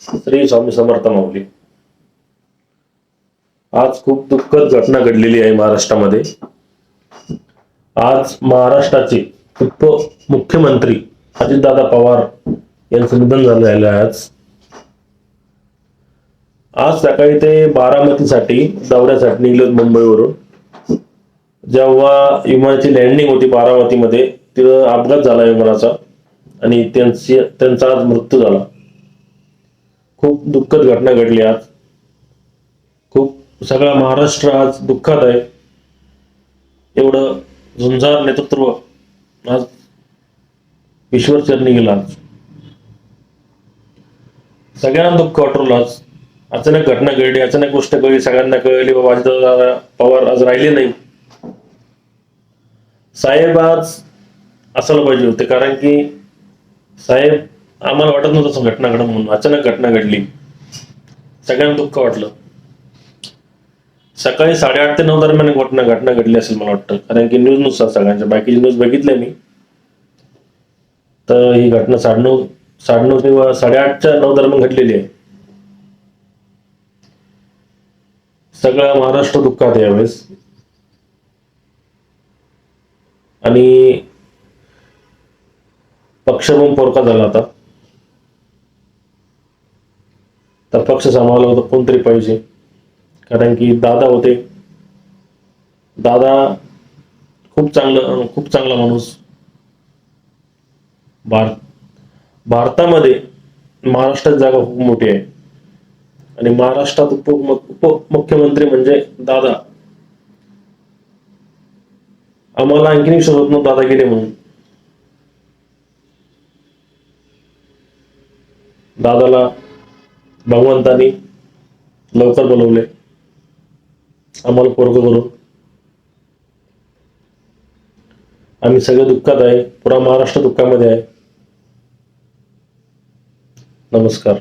श्री स्वामी समर्थ माऊली. आज खूप दुःखद घटना घडलेली आहे महाराष्ट्रामध्ये. आज महाराष्ट्राचे उपमुख्यमंत्री अजितदादा पवार यांचं निधन झालेलं आहे. आज सकाळी ते बारामतीसाठी दौऱ्यासाठी निघले मुंबईवरून. जेव्हा विमानाची लँडिंग होती बारामतीमध्ये, तिथं अपघात झाला विमानाचा आणि त्यांचा आज मृत्यू झाला. खूप दुःखद घटना घडली आज. खूप सगळा महाराष्ट्र आज दुःखात आहे. एवढं झुंजार नेतृत्व आज ईश्वरचरणी गेला. सगळ्यांना दुःख वाटलं. आज अचानक घटना घडली, अचानक गोष्ट कळली, सगळ्यांना कळली बाबा अजितदादा पवार आज राहिले नाही. साहेब आज असायला पाहिजे होते, कारण की साहेब आम्हाला वाटत नव्हतं घटना घडून म्हणून. अचानक घटना घडली, सगळ्यांना दुःख वाटलं. सकाळी 8:30 ते 9 दरम्यान घटना घडली असेल मला वाटतं, कारण की न्यूज नुसार सगळ्यांच्या बाकीची न्यूज बघितल्या मी. तर ही घटना 9:30 किंवा 8:30च्या 9 दरम्यान घडलेली आहे. सगळा महाराष्ट्र दुःखात आहे यावेळेस. आणि पक्ष पण पोरका झाला आता. तर पक्ष सांभाळला होता कोणतरी पाहिजे, कारण की दादा होते. दादा खूप चांगला माणूस. भारतामध्ये महाराष्ट्रात जागा खूप मोठी आहे आणि महाराष्ट्रात उपमुख्यमंत्री म्हणजे दादा. आम्हाला आणखीन विश्वास होत नव्हता दादा गेले म्हणून. दादाला भगवंतानी लवकर बोलवले आम्हाला पोरग करून. आम्ही सगळे दुःखात आहे, पुरा महाराष्ट्र दुःखामध्ये आहे. नमस्कार.